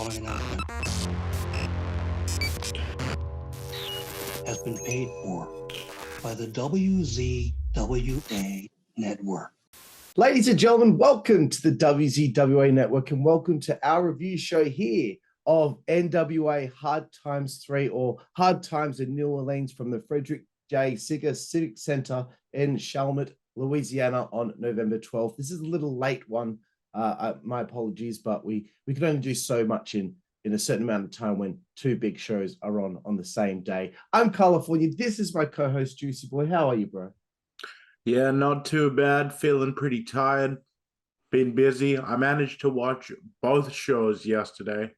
following announcement has been paid for by the WZWA network. Ladies and gentlemen, welcome to the WZWA network and welcome to our review show here of NWA Hard Times 3 or Hard Times in New Orleans from the Frederick J. Sigur Civic Center in Chalmette, Louisiana on November 12th. This is a little late one. My apologies, but we can only do so much in a certain amount of time when two big shows are on the same day. I'm Karlifornia. This is my co-host, Jooseyboy. How are you, bro? Yeah, not too bad. Feeling pretty tired. Been busy. I managed to watch both shows yesterday,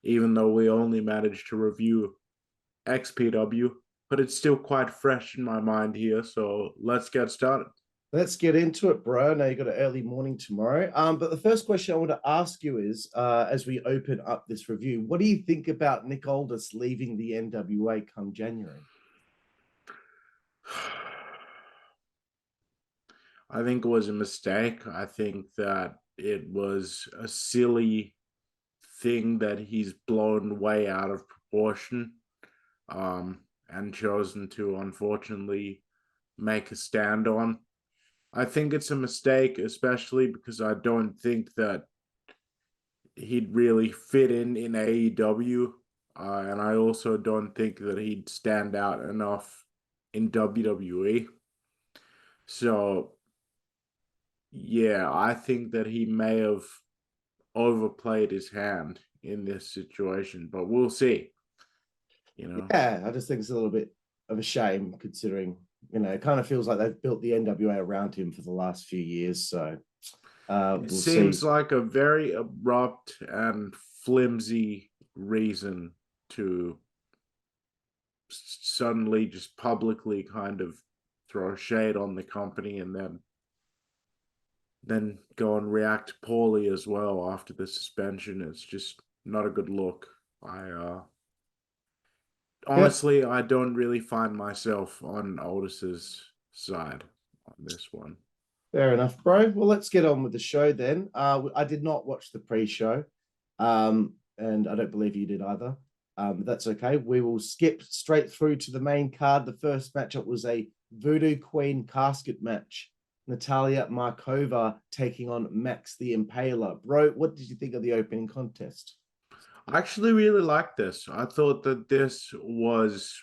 even though we only managed to review XPW, but it's still quite fresh in my mind here, so let's get started. Let's get into it, bro. I know you got an early morning tomorrow. But the first question I want to ask you is, as we open up this review, what do you think about Nick Aldis leaving the NWA come January? I think it was a mistake. I think that it was a silly thing that he's blown way out of proportion, and chosen to, unfortunately, make a stand on. I think it's a mistake, especially because I don't think that he'd really fit in AEW, and I also don't think that he'd stand out enough in WWE. So, yeah, I think that he may have overplayed his hand in this situation, but we'll see. Yeah, I just think it's a little bit of a shame considering, it kind of feels like they've built the NWA around him for the last few years. So it seems like a very abrupt and flimsy reason to suddenly just publicly kind of throw shade on the company and then go and react poorly as well after the suspension. It's just not a good look. Honestly, I don't really find myself on Aldis's side on this one. Fair enough, bro. Well, let's get on with the show then. I did not watch the pre-show, and I don't believe you did either. That's okay. We will skip straight through to the main card. The first matchup was a Voodoo Queen casket match. Natalia Markova taking on Max the Impaler. Bro, what did you think of the opening contest? I actually really liked this. I thought that this was...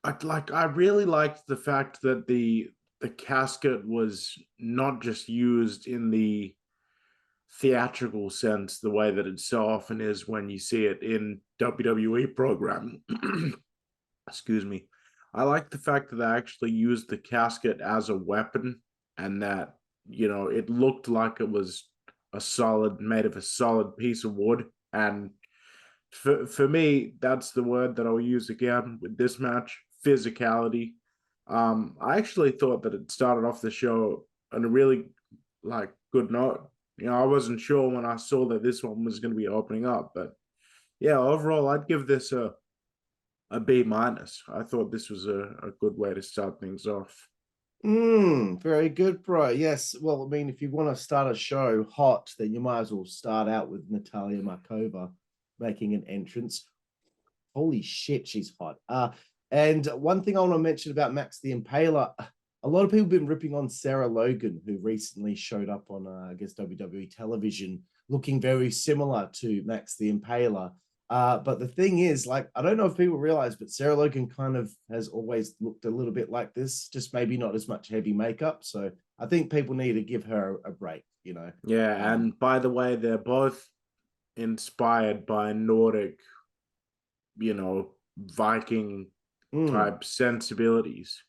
I really liked the fact that the casket was not just used in the theatrical sense, the way that it so often is when you see it in WWE programming. Excuse me. I like the fact that they actually used the casket as a weapon and that, it looked like it was made of a solid piece of wood. And for me, that's the word that I'll use again with this match, physicality. I actually thought that it started off the show on a really good note. I wasn't sure when I saw that this one was going to be opening up, but yeah, overall, I'd give this a B-. I thought this was a good way to start things off. Very good, bro. Yes. Well, I mean, if you want to start a show hot, then you might as well start out with Natalia Markova making an entrance. Holy shit, she's hot. And one thing I want to mention about Max the Impaler, a lot of people have been ripping on Sarah Logan, who recently showed up on, WWE television, looking very similar to Max the Impaler. But the thing is, I don't know if people realize, but Sarah Logan kind of has always looked a little bit like this, just maybe not as much heavy makeup. So I think people need to give her a break, Yeah, and by the way, they're both inspired by Nordic, Viking type sensibilities.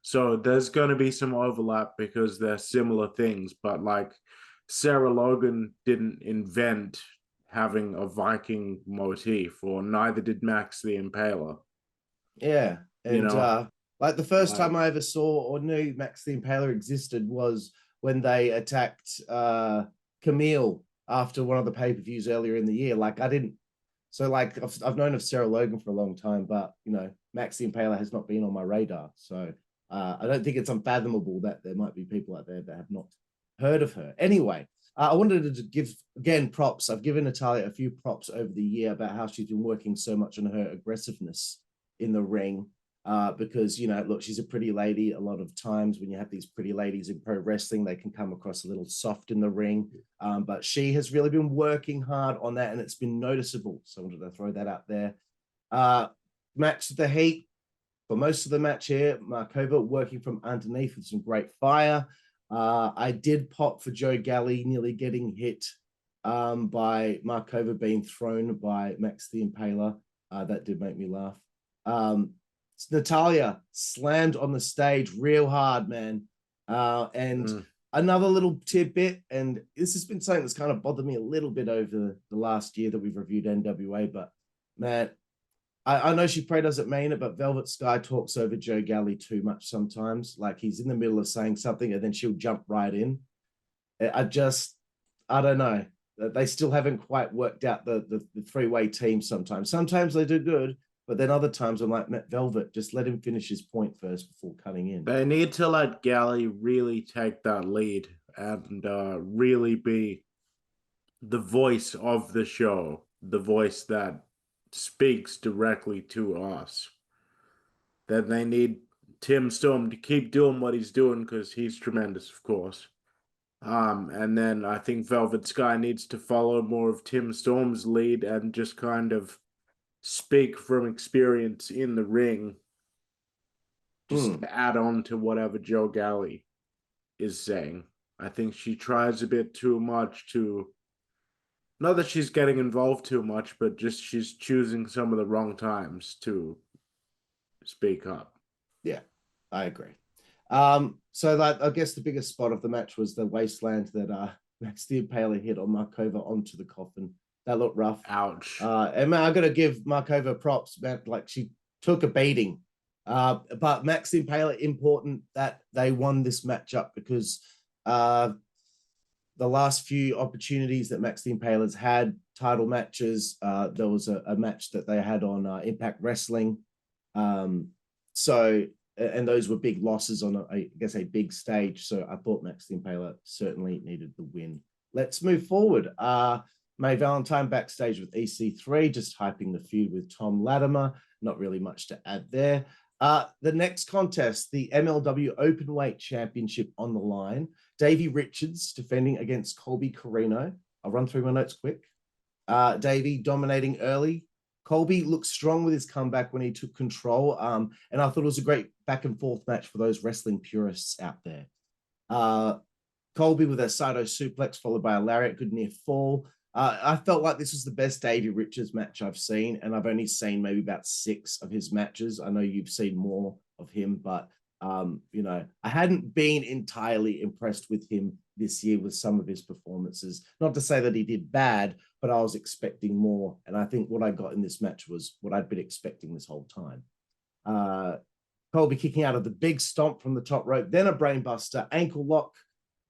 So there's going to be some overlap because they're similar things, but Sarah Logan didn't invent having a Viking motif, or neither did Max the Impaler. Yeah. And the first time I ever saw or knew Max the Impaler existed was when they attacked Kamille after one of the pay-per-views earlier in the year. I've known of Sarah Logan for a long time, but Max the Impaler has not been on my radar. So I don't think it's unfathomable that there might be people out there that have not heard of her. Anyway, I wanted to give, again, props. I've given Natalia a few props over the year about how she's been working so much on her aggressiveness in the ring. Because, you know, look, she's a pretty lady. A lot of times when you have these pretty ladies in pro wrestling, they can come across a little soft in the ring. But she has really been working hard on that, and it's been noticeable. So I wanted to throw that out there. Match the heat. For most of the match here, Markova working from underneath with some great fire. I did pop for Joe Galli nearly getting hit by Markova being thrown by Max the Impaler. That did make me laugh. Natalia slammed on the stage real hard, man. Another little tidbit, and this has been something that's kind of bothered me a little bit over the last year that we've reviewed NWA, but man, I know she probably doesn't mean it, but Velvet Sky talks over Joe Galli too much sometimes. Like he's in the middle of saying something and then she'll jump right in. I don't know. They still haven't quite worked out the three-way team sometimes. Sometimes they do good, but then other times I'm like, Velvet, just let him finish his point first before cutting in. They need to let Galli really take that lead and really be the voice of the show, the voice that speaks directly to us. Then they need Tim Storm to keep doing what he's doing because he's tremendous, of course. And then I think Velvet Sky needs to follow more of Tim Storm's lead and just kind of speak from experience in the ring. Just add on to whatever Joe Galli is saying. I think she tries a bit too much to, not that she's getting involved too much, but just she's choosing some of the wrong times to speak up. Yeah, I agree. So that, I guess the biggest spot of the match was the wasteland that Max the Impaler hit on Markova onto the coffin. That looked rough. Ouch. And man, I got to give Markova props, man. Like she took a beating. But Max the Impaler, important that they won this matchup because the last few opportunities that Max the Impaler's had, title matches, there was a match that they had on Impact Wrestling. And those were big losses on, I guess, a big stage. So I thought Max the Impaler certainly needed the win. Let's move forward. May Valentine backstage with EC3, just hyping the feud with Thom Latimer. Not really much to add there. The next contest, the MLW Openweight Championship on the line. Davey Richards defending against Colby Corino. I'll run through my notes quick. Davey dominating early. Colby looked strong with his comeback when he took control. And I thought it was a great back and forth match for those wrestling purists out there. Colby with a Saito suplex followed by a lariat, good near fall. I felt like this was the best Davey Richards match I've seen, and I've only seen maybe about 6 of his matches. I know you've seen more of him, but you know, I hadn't been entirely impressed with him this year with some of his performances. Not to say that he did bad, but I was expecting more. And I think what I got in this match was what I'd been expecting this whole time. Colby kicking out of the big stomp from the top rope, then a brainbuster, ankle lock,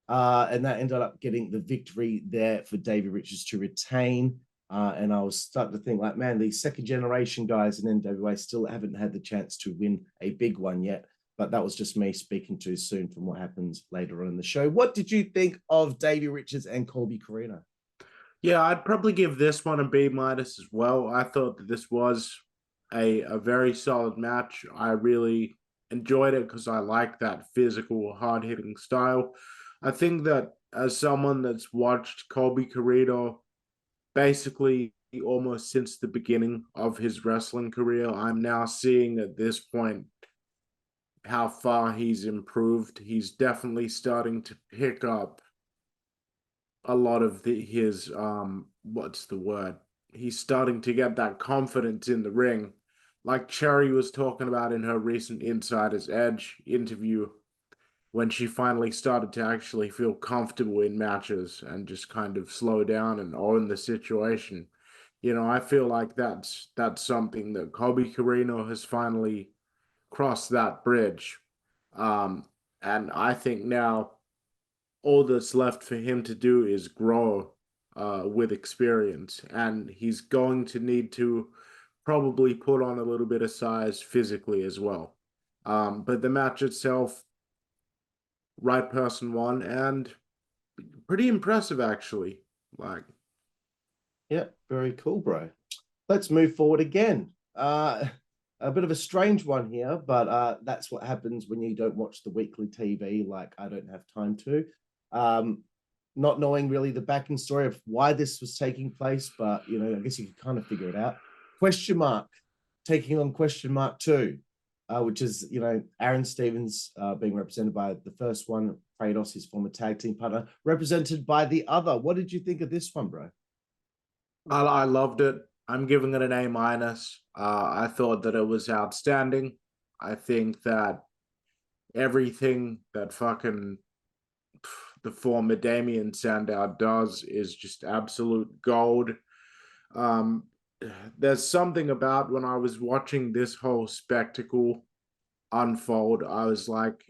and that ended up getting the victory there for Davey Richards to retain. And I was starting to think like, man, these second generation guys in NWA still haven't had the chance to win a big one yet. But that was just me speaking too soon from what happens later on in the show. What did you think of Davey Richards and Colby Corino? Yeah, I'd probably give this one a B- as well. I thought that this was a very solid match. I really enjoyed it because I like that physical, hard-hitting style. I think that as someone that's watched Colby Corino basically almost since the beginning of his wrestling career, I'm now seeing at this point how far he's improved. He's definitely starting to pick up a lot of his what's the word? He's starting to get that confidence in the ring. Like Cherry was talking about in her recent Insider's Edge interview, when she finally started to actually feel comfortable in matches and just kind of slow down and own the situation. You know, I feel like that's something that Colby Corino has finally crossed that bridge. And I think now all that's left for him to do is grow with experience. And he's going to need to probably put on a little bit of size physically as well. But the match itself, right person won, and pretty impressive, actually. Like, Yeah, very cool, bro. Let's move forward again. A bit of a strange one here, but that's what happens when you don't watch the weekly TV like I don't have time to. Not knowing really the backing story of why this was taking place, but you know, I guess you could kind of figure it out. Question Mark taking on Question Mark 2, which is, you know, Aron Stevens being represented by the first one, Kratos, his former tag team partner, represented by the other. What did you think of this one, bro? I loved it. I'm giving it an A-. I thought that it was outstanding. I think that everything that fucking the former Damien Sandow does is just absolute gold. Um, there's something about when I was watching this whole spectacle unfold, I was like,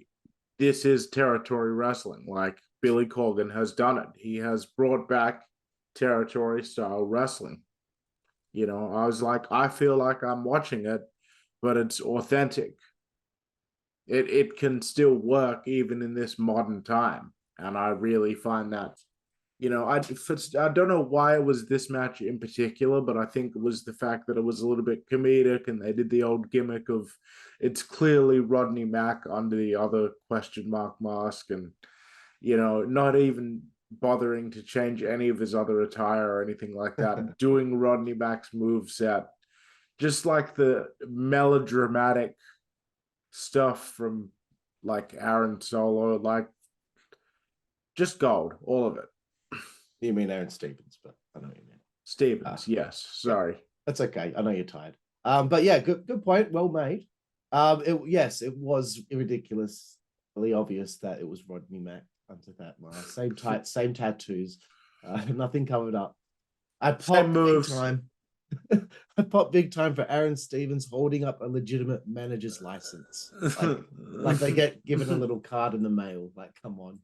this is territory wrestling. Like, Billy Corgan has done it. He has brought back territory style wrestling. You know, I was like, I feel like I'm watching it, but it's authentic. It can still work even in this modern time. And I really find that, you know, I don't know why it was this match in particular, but I think it was the fact that it was a little bit comedic and they did the old gimmick of it's clearly Rodney Mack under the other question mark mask, and, you know, not even bothering to change any of his other attire or anything like that, doing Rodney Mack's moveset, just like the melodramatic stuff from like Aron Solo, like just gold, all of it. You mean Aron Stevens, but I know you mean Stevens, yes. Sorry. That's okay. I know you're tired. But yeah, good point. Well made. Yes, it was ridiculously obvious that it was Rodney Mack under that mask. Same tight, same tattoos. Nothing covered up. I popped big time. I popped big time for Aron Stevens holding up a legitimate manager's license. Like they get given a little card in the mail. Like, come on.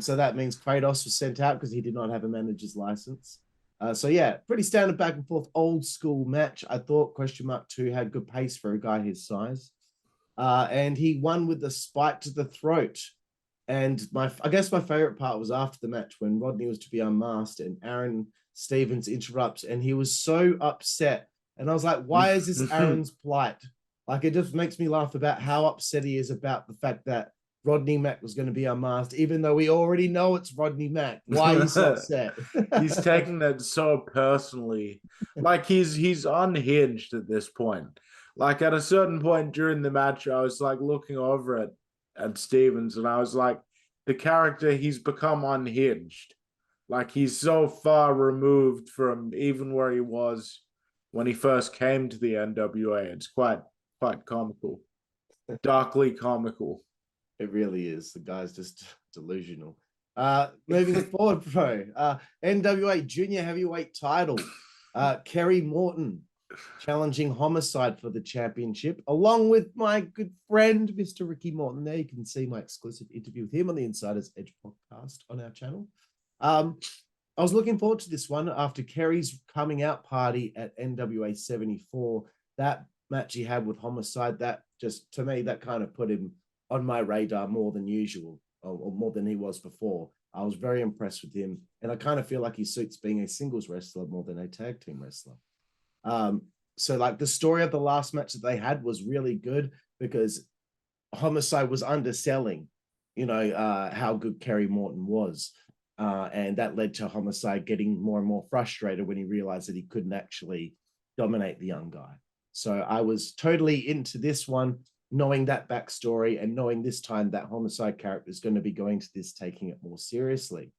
So that means Kratos was sent out because he did not have a manager's license. So yeah, pretty standard back and forth, old school match. I thought Question Mark 2 had good pace for a guy his size. And he won with the spike to the throat. And I guess my favorite part was after the match when Rodney was to be unmasked and Aron Stevens interrupts and he was so upset. And I was like, why is this Aron's plight? Like, it just makes me laugh about how upset he is about the fact that Rodney Mack was going to be unmasked, even though we already know it's Rodney Mack. Why he's so upset? He's taking that so personally. Like, he's unhinged at this point. Like, at a certain point during the match, I was like looking over at Stevens and I was like, the character, he's become unhinged. Like, he's so far removed from even where he was when he first came to the NWA. It's quite comical, darkly comical. It really is. The guy's just delusional. Moving forward, bro. NWA Junior Heavyweight title. Kerry Morton challenging Homicide for the championship, along with my good friend, Mr. Ricky Morton. There you can see my exclusive interview with him on the Insider's Edge podcast on our channel. I was looking forward to this one after Kerry's coming out party at NWA 74. That match he had with Homicide, that just, to me, that kind of put him on my radar more than usual, or more than he was before. I was very impressed with him, and I kind of feel like he suits being a singles wrestler more than a tag team wrestler. So like the story of the last match that they had was really good because Homicide was underselling, you know, how good Kerry Morton was. And that led to Homicide getting more and more frustrated when he realized that he couldn't actually dominate the young guy. So I was totally into this one, knowing that backstory and knowing this time that Homicide character is going to be going to this, taking it more seriously.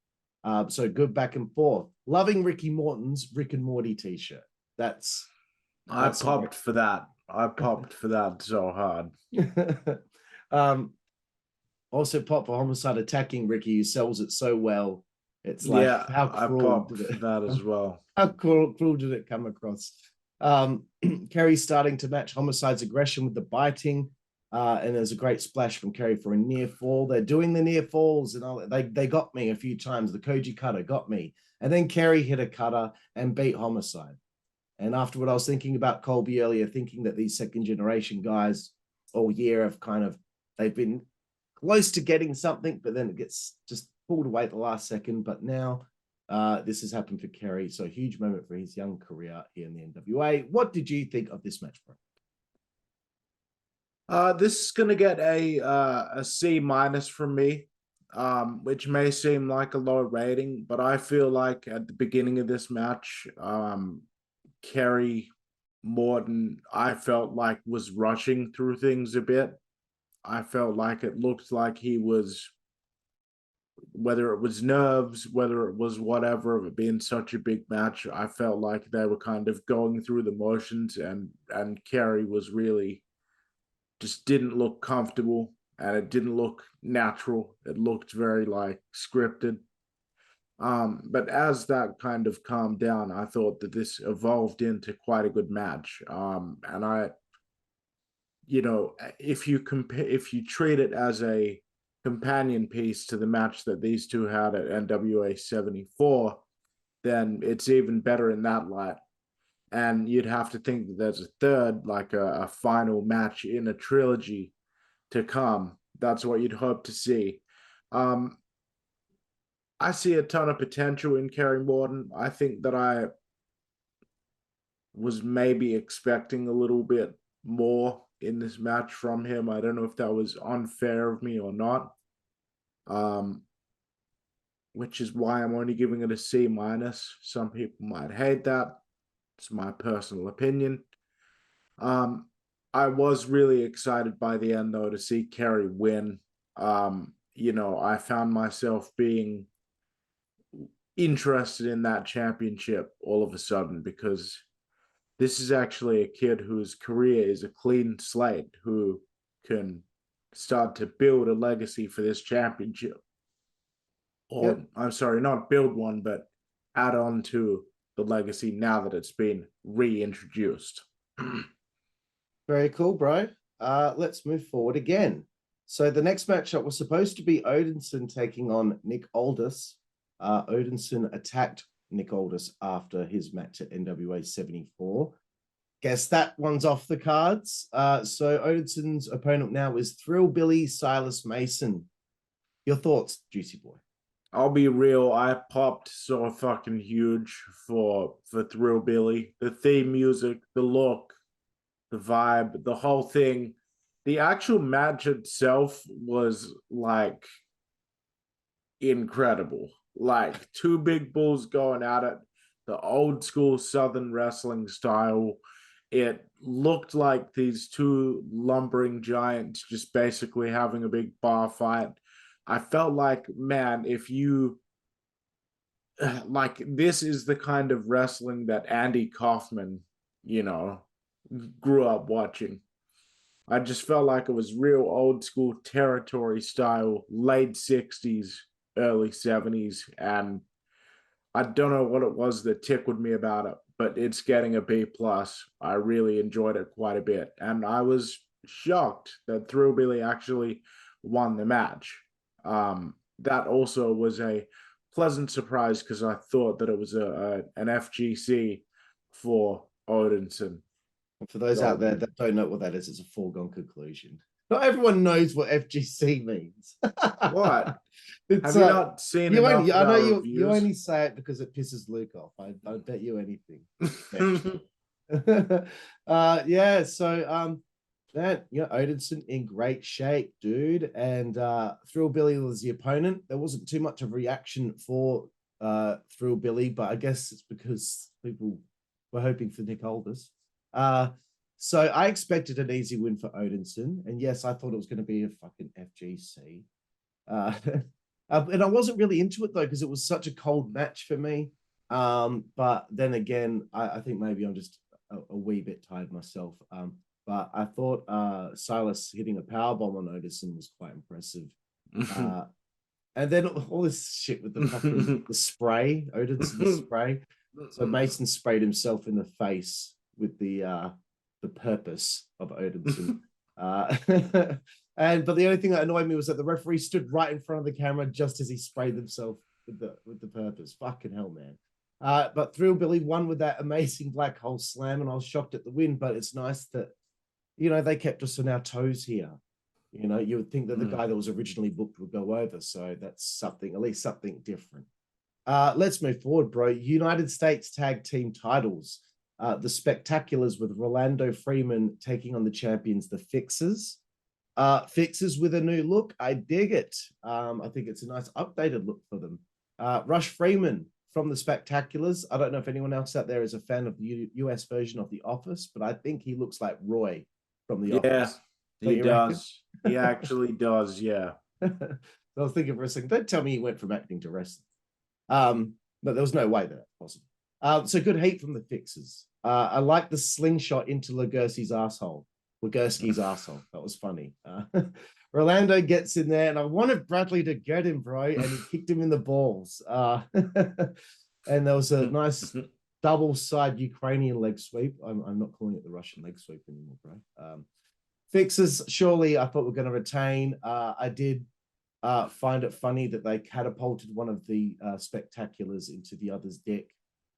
So good back and forth. Loving Ricky Morton's Rick and Morty t-shirt. I popped for that. I popped for that so hard. Also pop for Homicide attacking Ricky, who sells it so well. It's like, yeah, how cruel did it, that as well. How cruel did it come across? Kerry starting to match Homicide's aggression with the biting. And there's a great splash from Kerry for a near fall. They're doing the near falls and all. They got me a few times. The Koji cutter got me. And then Kerry hit a cutter and beat Homicide. And afterward, I was thinking about Colby earlier, thinking that these second generation guys all year have they've been close to getting something, but then it gets just pulled away at the last second. But now this has happened for Kerry, so a huge moment for his young career here in the NWA. What did you think of this match, bro? This is gonna get a C- from me, which may seem like a low rating, but I feel like at the beginning of this match, Kerry Morton, I felt like was rushing through things a bit. I felt like it looked like he was, whether it was nerves, whether it was whatever, of it being such a big match, I felt like they were kind of going through the motions, and Kerry was really just didn't look comfortable, and it didn't look natural. It looked very like scripted. But as that kind of calmed down, I thought that this evolved into quite a good match. And I, if you treat it as a companion piece to the match that these two had at NWA 74, then it's even better in that light. And you'd have to think that there's a third, like a final match in a trilogy to come. That's what you'd hope to see. I see a ton of potential in Kerry Morton. I think that I was maybe expecting a little bit more in this match from him. I don't know if that was unfair of me or not. Which is why I'm only giving it a C-. Some people might hate that. It's my personal opinion. I was really excited by the end, though, to see Kerry win. I found myself being interested in that championship all of a sudden, because this is actually a kid whose career is a clean slate, who can start to build a legacy for this championship. Or, yep. I'm sorry, not build one, but add on to the legacy now that it's been reintroduced. Very cool, bro. Let's move forward again. So the next matchup was supposed to be Odinson taking on Nick Aldis. Odinson attacked Nick Aldis after his match at NWA 74. Guess that one's off the cards. So Odinson's opponent now is Thrillbilly Silas Mason. Your thoughts, Jooseyboy? I'll be real, I popped so fucking huge for Thrillbilly. The theme music, the look, the vibe, the whole thing. The actual match itself was like incredible. Like two big bulls going at it, the old school Southern wrestling style. It looked like these two lumbering giants just basically having a big bar fight. I felt like, man, if you like, this is the kind of wrestling that Andy Kaufman, grew up watching. I just felt like it was real old school territory style, late 60s, early 70s. And I don't know what it was that tickled me about it, but it's getting a B+. I really enjoyed it quite a bit. And I was shocked that Thrillbilly actually won the match. That also was a pleasant surprise, because I thought that it was an FGC for Odinson. For those out there that don't know what that is, it's a foregone conclusion. Not everyone knows what FGC means. What? Have you not seen it? I know you only say it because it pisses Luke off. I bet you anything. Yeah, so man, Odinson in great shape, dude. And Thrillbilly was the opponent. There wasn't too much of a reaction for Thrillbilly, but I guess it's because people were hoping for Nick Aldis. So I expected an easy win for Odinson. And yes, I thought it was going to be a fucking FGC. And I wasn't really into it, though, because it was such a cold match for me. But then again, I think maybe I'm just a wee bit tired myself. But I thought Silas hitting a powerbomb on Odinson was quite impressive. And then all this shit with the fucking the spray, Odinson spray. So Mason sprayed himself in the face with the purpose of Odinson. But the only thing that annoyed me was that the referee stood right in front of the camera just as he sprayed himself with the purpose. Fucking hell, man. But Thrillbilly won with that amazing black hole slam, and I was shocked at the win, but it's nice that they kept us on our toes here. You know, you would think that the guy that was originally booked would go over. So that's something, at least something different. Let's move forward, bro. United States tag team titles. The Spectaculars with Rolando Freeman taking on the champions, the Fixers. Fixers with a new look. I dig it. I think it's a nice updated look for them. Rush Freeman from the Spectaculars. I don't know if anyone else out there is a fan of the US version of The Office, but I think he looks like Roy from The Office. Yeah, he does. He actually does, yeah. I was thinking for a second, don't tell me he went from acting to wrestling. But there was no way that that's possible. So good heat from the Fixers. I like the slingshot into Legursky's asshole. That was funny. Rolando gets in there, and I wanted Bradley to get him, bro, and he kicked him in the balls. And there was a nice double side Ukrainian leg sweep. I'm not calling it the Russian leg sweep anymore, bro. Fixers, surely I thought we're going to retain. I did find it funny that they catapulted one of the Spectaculars into the other's deck.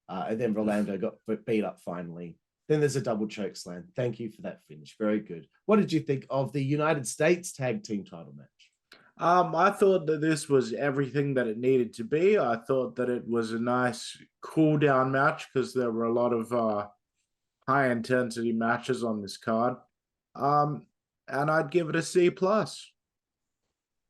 And then Rolando got beat up finally. Then there's a double choke slam. Thank you for that finish. Very good. What did you think of the United States tag team title match? I thought that this was everything that it needed to be. I thought that it was a nice cool down match because there were a lot of high intensity matches on this card. And I'd give it a C+.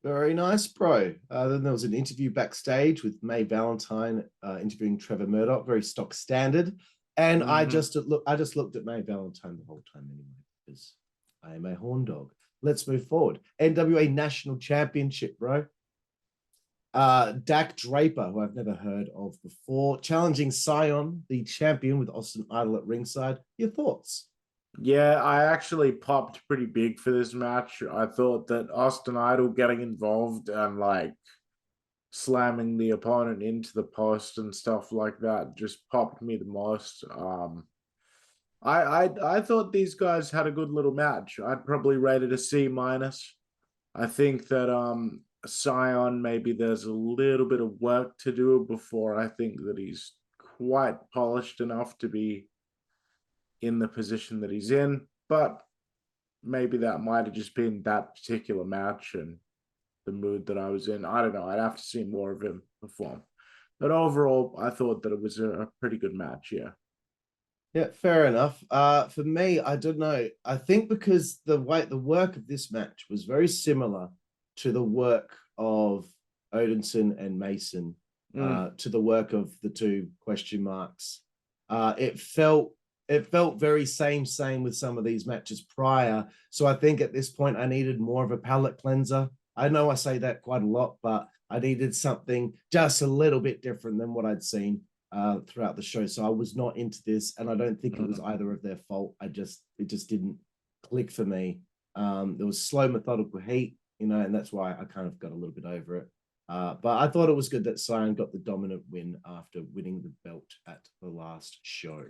Very nice, bro. Then there was an interview backstage with May Valentine interviewing Trevor Murdoch, very stock standard. And I just looked at May Valentine the whole time anyway, because I am a horn dog. Let's move forward. NWA National Championship, bro. Dak Draper, who I've never heard of before, challenging Cyon, the champion, with Austin Idol at ringside. Your thoughts? Yeah, I actually popped pretty big for this match. I thought that Austin Idol getting involved and like slamming the opponent into the post and stuff like that just popped me the most. I thought these guys had a good little match. I'd probably rate it a C-. I think that Cyon, maybe there's a little bit of work to do before I think that he's quite polished enough to be in the position that he's in, but maybe that might have just been that particular match and the mood that I was in. I don't know. I'd have to see more of him perform. But overall, I thought that it was a pretty good match, yeah. Yeah, fair enough. For me, I don't know. I think because the work of this match was very similar to the work of Odinson and Mason, to the work of the two question marks. It felt very same with some of these matches prior. So I think at this point I needed more of a palate cleanser. I know I say that quite a lot, but I needed something just a little bit different than what I'd seen throughout the show. So I was not into this, and I don't think it was either of their fault. It just didn't click for me. There was slow, methodical heat, and that's why I kind of got a little bit over it. But I thought it was good that Cyon got the dominant win after winning the belt at the last show.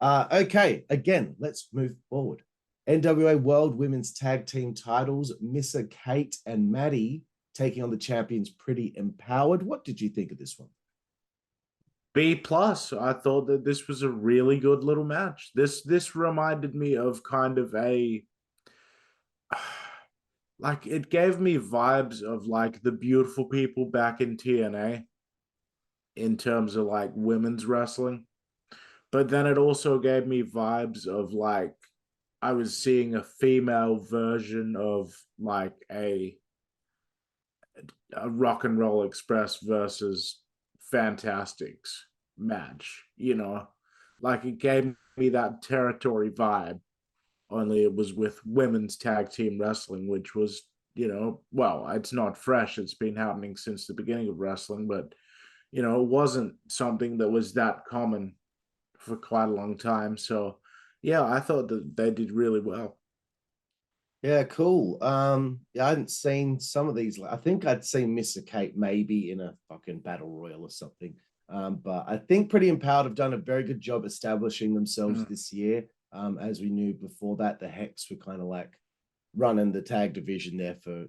Okay, again, let's move forward. NWA World Women's Tag Team titles, Missa Kate and Maddie taking on the champions Pretty Empowered. What did you think of this one? B+. I thought that this was a really good little match. This reminded me of kind of a like, it gave me vibes of like the Beautiful People back in TNA in terms of like women's wrestling. But then it also gave me vibes of like I was seeing a female version of like a Rock and Roll Express versus Fantastics match, like it gave me that territory vibe, only it was with women's tag team wrestling, which was, well, it's not fresh. It's been happening since the beginning of wrestling, but, it wasn't something that was that common for quite a long time. So yeah, I thought that they did really well. Yeah, cool. Yeah, I hadn't seen some of these. I think I'd seen Missa Kate maybe in a fucking battle royal or something. But I think Pretty Empowered have done a very good job establishing themselves this year. As we knew before that, the Hex were kind of like running the tag division there for,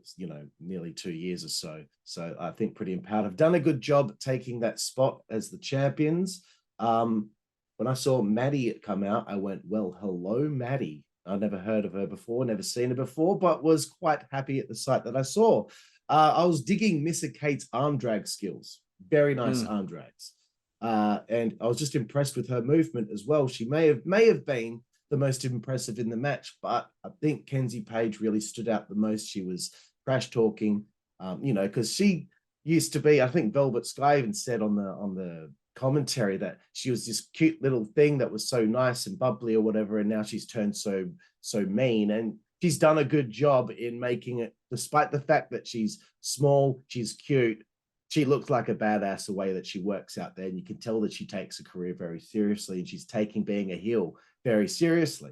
nearly 2 years or so. So I think Pretty Empowered have done a good job taking that spot as the champions. When I saw Maddie come out, I went, well, hello, Maddie. I'd never heard of her before, never seen her before, but was quite happy at the sight that I saw. I was digging Missa Kate's arm drag skills. Very nice arm drags. And I was just impressed with her movement as well. She may have been the most impressive in the match, but I think Kenzie Page really stood out the most. She was trash talking, because she used to be, I think Velvet Sky even said on the commentary that she was this cute little thing that was so nice and bubbly or whatever, and now she's turned so mean. And she's done a good job in making it, despite the fact that she's small, she's cute, she looks like a badass the way that she works out there, and you can tell that she takes a career very seriously, and she's taking being a heel very seriously.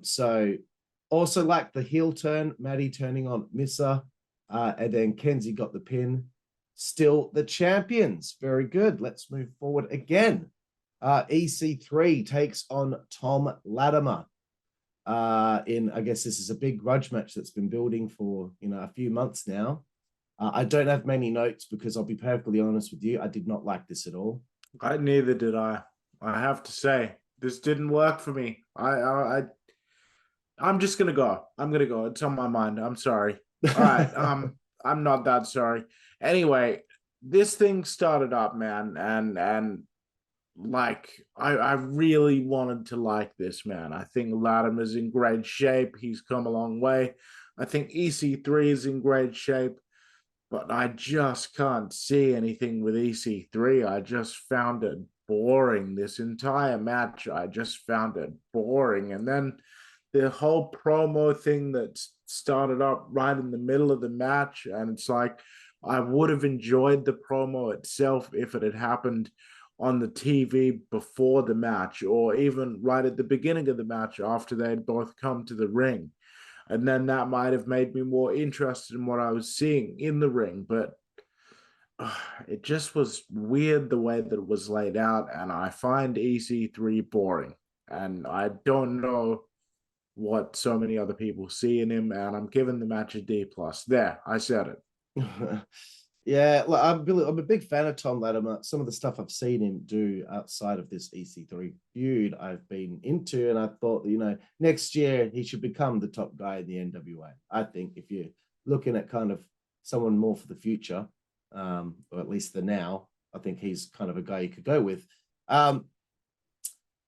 So also like the heel turn, Maddie turning on Missa, and then Kenzie got the pin. Still the champions. Very good. Let's move forward again. EC3 takes on Thom Latimer. I guess this is a big grudge match that's been building for a few months now. I don't have many notes because I'll be perfectly honest with you, I did not like this at all. Neither did I. I have to say, this didn't work for me. I'm just gonna go. I'm gonna go. It's on my mind. I'm sorry. All right. I'm not that sorry. Anyway, this thing started up, man, and like I really wanted to like this, man. I think Latimer's in great shape. He's come a long way. I think EC3 is in great shape, but I just can't see anything with EC3. I just found it boring. This entire match, I just found it boring. And then the whole promo thing that started up right in the middle of the match, and it's like, I would have enjoyed the promo itself if it had happened on the TV before the match, or even right at the beginning of the match after they'd both come to the ring. And then that might have made me more interested in what I was seeing in the ring. But it just was weird the way that it was laid out, and I find EC3 boring. And I don't know what so many other people see in him, and I'm giving the match a D+. There, I said it. Yeah, look, I'm a big fan of Thom Latimer. Some of the stuff I've seen him do outside of this EC3 feud I've been into, and I thought, next year he should become the top guy in the NWA. I think if you're looking at kind of someone more for the future, or at least the now, I think he's kind of a guy you could go with.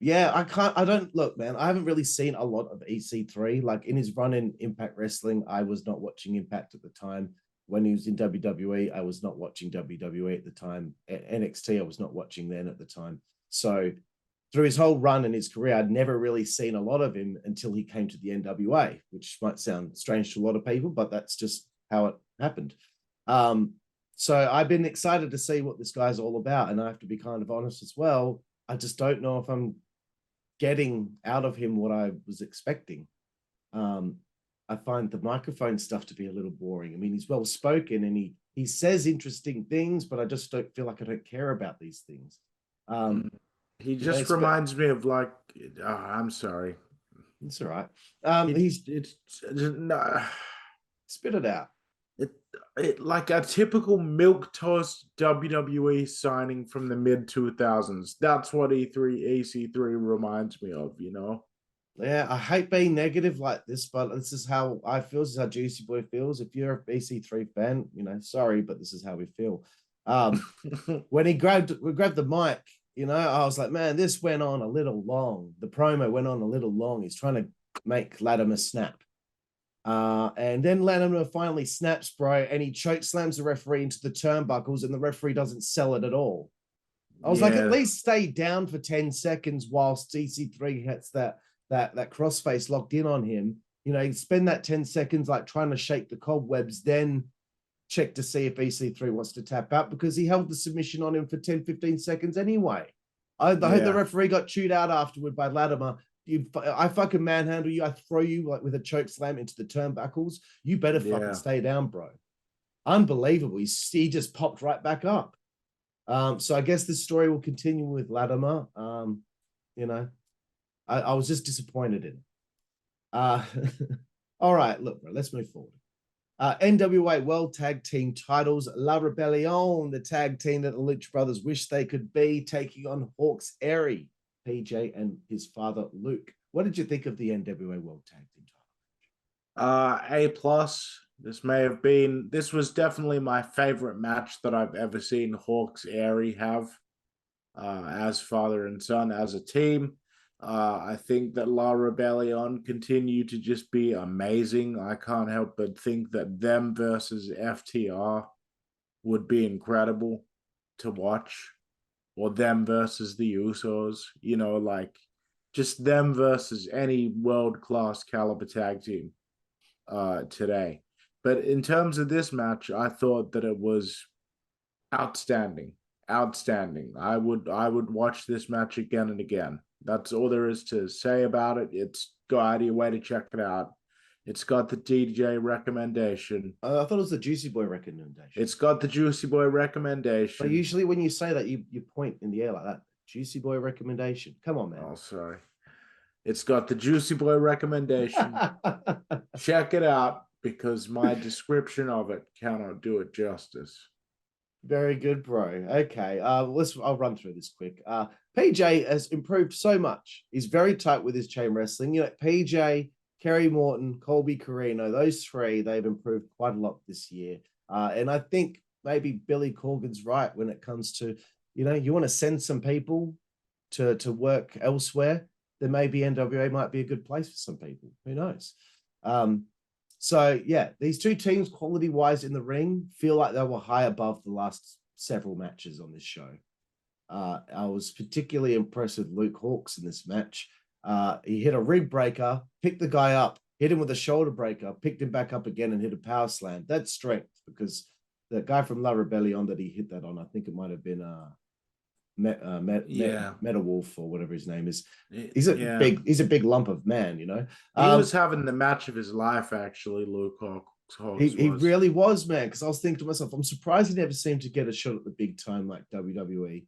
Yeah, I don't look, man. I haven't really seen a lot of EC3. Like in his run in Impact Wrestling, I was not watching Impact at the time. When he was in WWE, I was not watching WWE at the time. At NXT, I was not watching then at the time. So through his whole run in his career, I'd never really seen a lot of him until he came to the NWA, which might sound strange to a lot of people, but that's just how it happened. So I've been excited to see what this guy's all about. And I have to be kind of honest as well. I just don't know if I'm getting out of him what I was expecting. I find the microphone stuff to be a little boring. I mean, he's well spoken and he says interesting things, but I just don't feel like I don't care about these things. He just reminds me of like, I'm sorry. It's all right. Spit it out. It like a typical milquetoast WWE signing from the mid 2000s. That's what EC3 reminds me of, Yeah, I hate being negative like this, but this is how I feel. This is how Jooseyboy feels. If you're a EC3 fan, sorry, but this is how we feel. When we grabbed the mic, I was like, man, this went on a little long. The promo went on a little long. He's trying to make Latimer snap. And then Latimer finally snaps, bro, and he choke slams the referee into the turnbuckles, and the referee doesn't sell it at all. I was like, at least stay down for 10 seconds whilst EC3 hits that crossface locked in on him. You spend that 10 seconds like trying to shake the cobwebs, then check to see if EC3 wants to tap out, because he held the submission on him for 10-15 seconds anyway. I hope the referee got chewed out afterward by Latimer. I fucking manhandle you, I throw you like with a choke slam into the turnbuckles. You better fucking stay down, bro. Unbelievable. He just popped right back up. So I guess this story will continue with Latimer. I was just disappointed in it. All right, look, bro, let's move forward. NWA World Tag Team titles, La Rebellion, the tag team that the Lucha Brothers wish they could be, taking on Hawks Airy, PJ and his father Luke. What did you think of the NWA World Tag Team title? A+. This was definitely my favorite match that I've ever seen Hawks Airy have as father and son, as a team. I think that La Rebellion continue to just be amazing. I can't help but think that them versus FTR would be incredible to watch, or them versus the Usos, like just them versus any world-class caliber tag team today. But in terms of this match, I thought that it was outstanding. I would watch this match again and again. That's all there is to say about it. Go out of your way to check it out. It's got the DJ recommendation. I thought it was the Jooseyboy recommendation. It's got the Jooseyboy recommendation. But usually when you say that, you point in the air like that. Jooseyboy recommendation. Come on, man. Oh, sorry. It's got the Jooseyboy recommendation. Check it out, because my description of it cannot do it justice. Very good, bro. Okay, I'll run through this quick. PJ has improved so much. He's very tight with his chain wrestling. PJ, Kerry, Morton, Colby, Corino, those three, they've improved quite a lot this year. And I think maybe Billy Corgan's right when it comes to, you want to send some people to work elsewhere, then maybe NWA might be a good place for some people. Who knows? So, yeah, these two teams, quality-wise in the ring, feel like they were high above the last several matches on this show. I was particularly impressed with Luke Hawks in this match. He hit a rib breaker, picked the guy up, hit him with a shoulder breaker, picked him back up again and hit a power slam. That's strength, because the guy from La Rebellion that he hit that on, I think it might have been Metal Wolf or whatever his name is. He's a big lump of man, He was having the match of his life, actually, Luke Hawks. He really was, man, because I was thinking to myself, I'm surprised he never seemed to get a shot at the big time like WWE,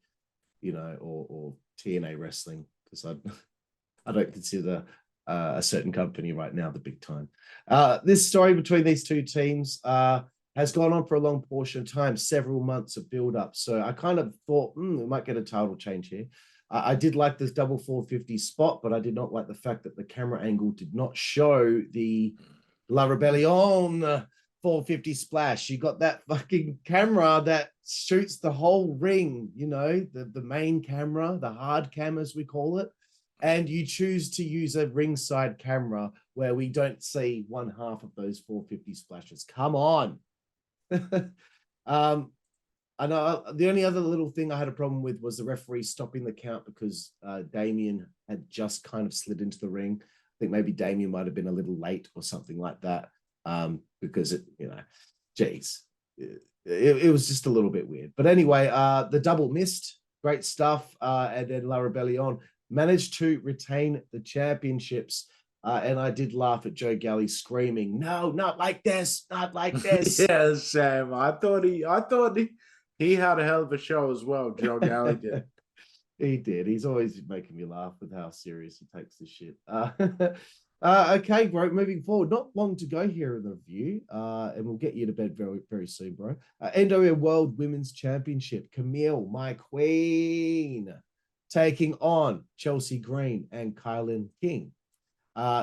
or TNA wrestling, because I don't consider a certain company right now the big time. This story between these two teams has gone on for a long portion of time, several months of build-up. So I kind of thought, we might get a title change here. I did like this double 450 spot, but I did not like the fact that the camera angle did not show the La Rebellion 450 splash. You got that fucking camera that shoots the whole ring, the main camera, the hard cam as we call it. And you choose to use a ringside camera where we don't see one half of those 450 splashes. Come on. I know the only other little thing I had a problem with was the referee stopping the count because Damien had just kind of slid into the ring. I think maybe Damien might have been a little late or something like that, because it was just a little bit weird. But anyway, the double missed, great stuff, and then La Rebellion managed to retain the championships. And I did laugh at Joe Galley screaming, "No, not like this, not like this." Yeah, Sam. I thought he had a hell of a show as well. Joe Galley did. He did. He's always making me laugh with how serious he takes this shit. Okay, bro. Moving forward, not long to go here in the review, and we'll get you to bed very, very soon, bro. NWA World Women's Championship. Kamille, my queen, taking on Chelsea Green and Kylan King.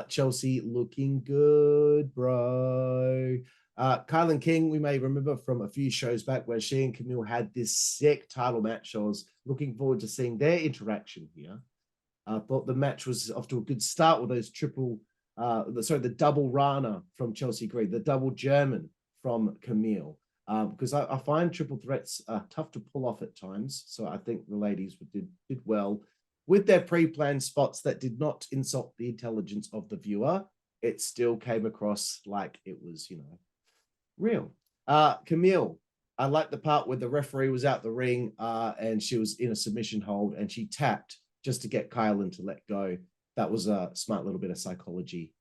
Chelsea looking good, bro. Kylan King, we may remember from a few shows back where she and Kamille had this sick title match. I was looking forward to seeing their interaction here. I thought the match was off to a good start with those the double Rana from Chelsea Green, the double German from Kamille. Because I find triple threats tough to pull off at times. So I think the ladies did well with their pre-planned spots that did not insult the intelligence of the viewer. It still came across like it was, real. Kamille, I like the part where the referee was out the ring and she was in a submission hold and she tapped just to get Kylan to let go. That was a smart little bit of psychology.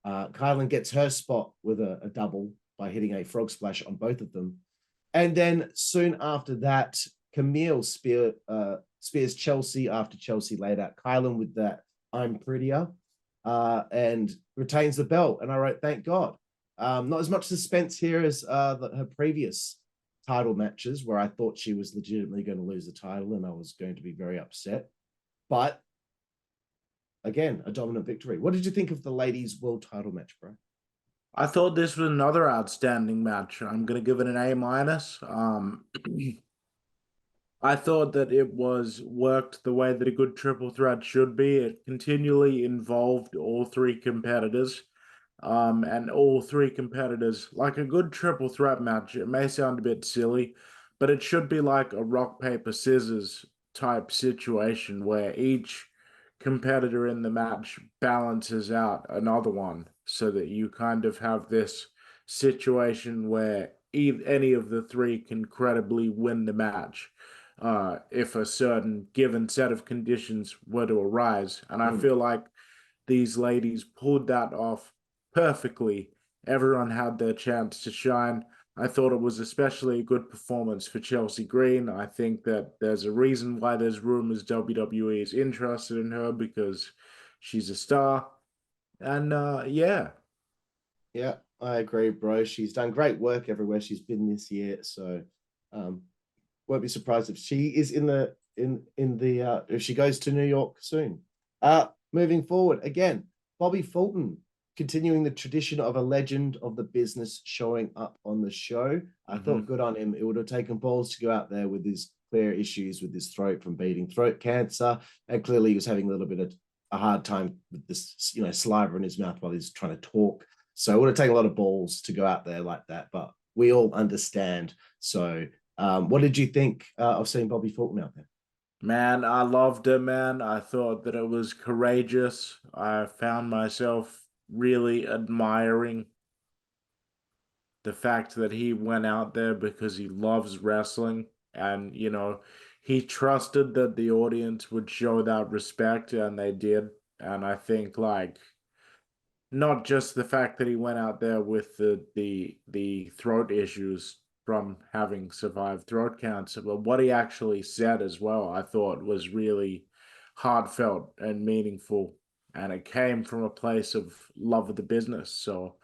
Kylan gets her spot with a double by hitting a frog splash on both of them. And then soon after that, Kamille spears Chelsea after Chelsea laid out Kylan with that "I'm prettier" and retains the belt. And I wrote, thank God. Not as much suspense here as her previous title matches where I thought she was legitimately going to lose the title and I was going to be very upset. But again, a dominant victory. What did you think of the ladies' world title match, bro? I thought this was another outstanding match. I'm gonna give it an A minus. I thought that it was worked the way that a good triple threat should be. It continually involved all three competitors. And all three competitors, like a good triple threat match, it may sound a bit silly, but it should be like a rock, paper, scissors type situation where each competitor in the match balances out another one so that you kind of have this situation where any of the three can credibly win the match if a certain given set of conditions were to arise. And I feel like these ladies pulled that off perfectly. Everyone had their chance to shine. I thought it was especially a good performance for Chelsea Green. I think that there's a reason why there's rumors WWE is interested in her because she's a star. And yeah. Yeah, I agree, bro. She's done great work everywhere she's been this year. So won't be surprised if she is in the if she goes to New York soon. Moving forward, again, Bobby Fulton continuing the tradition of a legend of the business showing up on the show. I thought good on him. It would have taken balls to go out there with his clear issues with his throat from beating throat cancer. And clearly he was having a little bit of a hard time with this, saliva in his mouth while he's trying to talk. So it would have taken a lot of balls to go out there like that, but we all understand. So what did you think of seeing Bobby Fulton out there? Man, I loved it, man. I thought that it was courageous. I found myself really admiring the fact that he went out there because he loves wrestling and, he trusted that the audience would show that respect and they did. And I think like not just the fact that he went out there with the throat issues from having survived throat cancer, but what he actually said as well, I thought was really heartfelt and meaningful. And it came from a place of love of the business. So,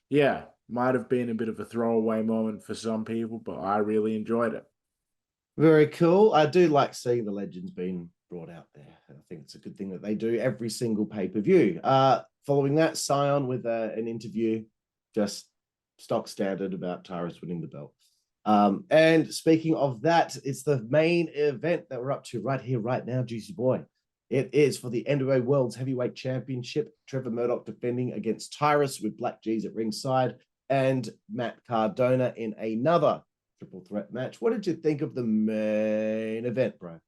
yeah, might have been a bit of a throwaway moment for some people, but I really enjoyed it. Very cool. I do like seeing the legends being brought out there. I think it's a good thing that they do every single pay-per-view. Following that, Cyon with an interview, just stock standard about Tyrus winning the belt. And speaking of that, it's the main event that we're up to right here, right now, Jooseyboy. It is for the NWA World's Heavyweight Championship. Trevor Murdoch defending against Tyrus with Black G's at ringside and Matt Cardona in another triple threat match. What did you think of the main event, bro?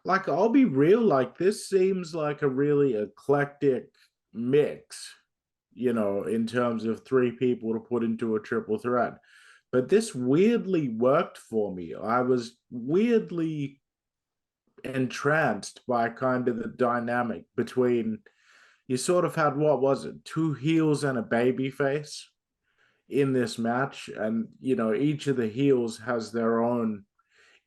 Like, I'll be real, like, this seems like a really eclectic mix, in terms of three people to put into a triple threat. But this weirdly worked for me. I was weirdly entranced by kind of the dynamic between, you sort of had, what was it, two heels and a baby face in this match. And, each of the heels has their own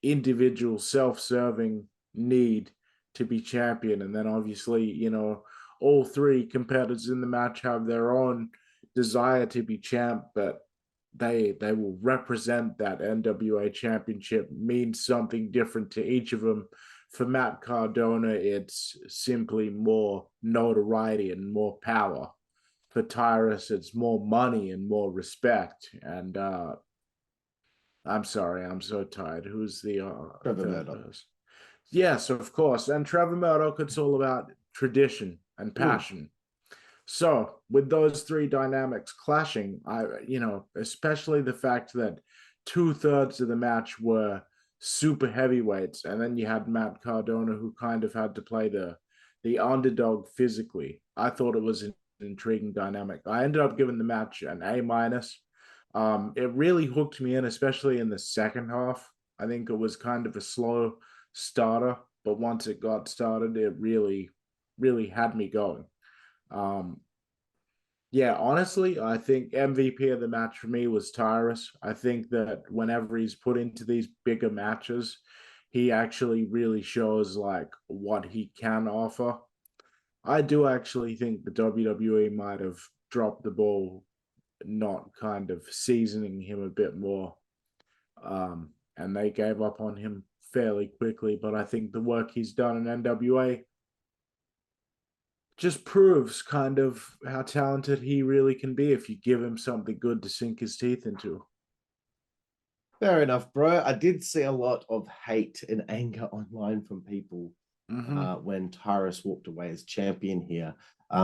individual self-serving need to be champion. And then obviously, all three competitors in the match have their own desire to be champ, but they will represent that NWA championship, means something different to each of them. For Matt Cardona, it's simply more notoriety and more power. For Tyrus, it's more money and more respect. And I'm sorry, I'm so tired. Who's the Trevor Murdoch. person? Yes, of course. And Trevor Murdoch, it's all about tradition and passion. So with those three dynamics clashing, especially the fact that 2/3 of the match were super heavyweights, and then you had Matt Cardona who kind of had to play the underdog physically. I thought it was an intriguing dynamic. I ended up giving the match an A minus. It really hooked me in, especially in the second half. I think it was kind of a slow starter, but once it got started, it really, really had me going. Yeah, honestly, I think MVP of the match for me was Tyrus. I think that whenever he's put into these bigger matches, he actually really shows like what he can offer. I do actually think the WWE might have dropped the ball, not kind of seasoning him a bit more. And they gave up on him fairly quickly. But I think the work he's done in NWA, just proves kind of how talented he really can be if you give him something good to sink his teeth into. Fair enough, bro. I did see a lot of hate and anger online from people when Tyrus walked away as champion here.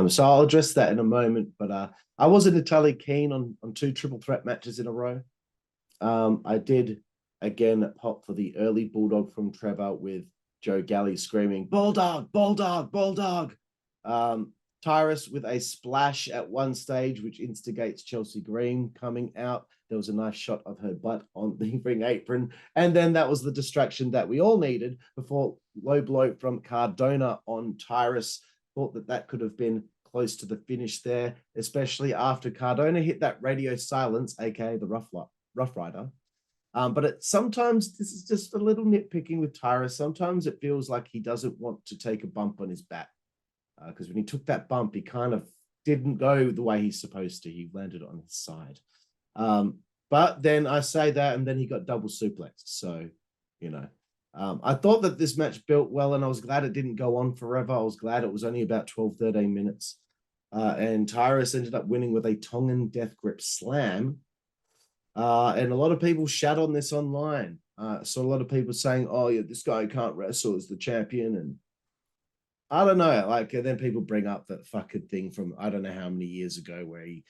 So I'll address that in a moment. But I wasn't entirely keen on 2 triple threat matches in a row. I did, again, pop for the early Bulldog from Trevor with Joe Galley screaming, Bulldog, Bulldog, Bulldog. Tyrus with a splash at one stage, which instigates Chelsea Green coming out. There was a nice shot of her butt on the ring apron. And then that was the distraction that we all needed before low blow from Cardona on Tyrus. Thought that could have been close to the finish there, especially after Cardona hit that radio silence, aka the Rough Rider. But sometimes this is just a little nitpicking with Tyrus. Sometimes it feels like he doesn't want to take a bump on his back. Because when he took that bump, he kind of didn't go the way he's supposed to. He landed on his side. But then I say that, and then he got double suplexed. So, I thought that this match built well, and I was glad it didn't go on forever. I was glad it was only about 12, 13 minutes. And Tyrus ended up winning with a Tongan death grip slam. And a lot of people shat on this online. So a lot of people saying, oh, yeah, this guy can't wrestle as the champion. And I don't know. And then people bring up that fucking thing from I don't know how many years ago where he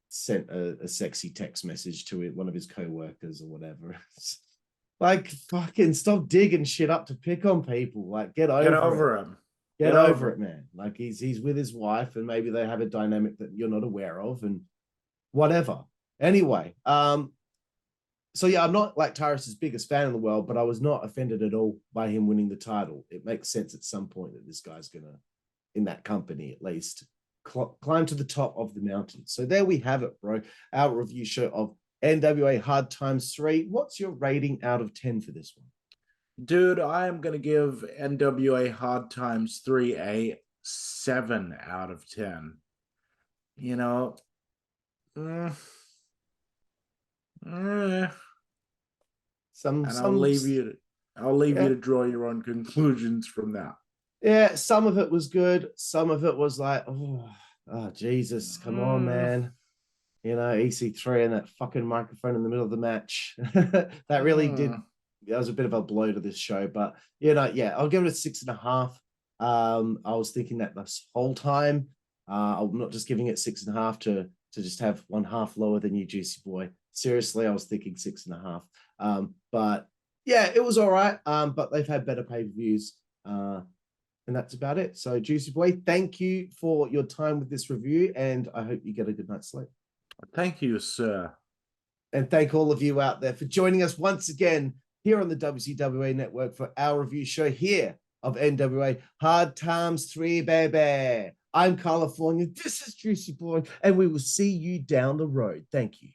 sent a sexy text message to one of his co-workers or whatever. Fucking stop digging shit up to pick on people. Get over him. Get over it, man. He's with his wife and maybe they have a dynamic that you're not aware of and whatever. Anyway, so yeah, I'm not Tyrus's biggest fan in the world, but I was not offended at all by him winning the title. It makes sense at some point that this guy's gonna, in that company at least, climb to the top of the mountain. So there we have it, bro. Our review show of NWA Hard Times 3. What's your rating out of 10 for this one? Dude, I am going to give NWA Hard Times 3 a 7 out of 10. I'll leave you to draw your own conclusions from that. Yeah, some of it was good. Some of it was like, oh Jesus, come on, man. EC3 and that fucking microphone in the middle of the match. That really did. That was a bit of a blow to this show, but I'll give it a 6.5. I was thinking that this whole time. I'm not just giving it 6.5 to just have one half lower than you, Jooseyboy. Seriously, I was thinking 6.5. But yeah, it was all right. But they've had better pay-per-views. And that's about it. So, Jooseyboy, thank you for your time with this review, and I hope you get a good night's sleep. Thank you, sir. And thank all of you out there for joining us once again here on the WZWA Network for our review show here of NWA Hard Times 3, baby. I'm Karlifornia. This is Jooseyboy, and we will see you down the road. Thank you.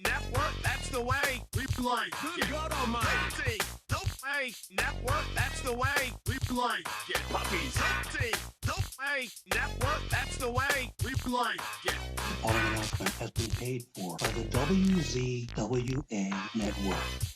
Network, that's the way we play. Good God Almighty. Network, that's the way we play. Get puppies. Network, that's the way we play. Get. The following announcement has been paid for by the WZWA Network.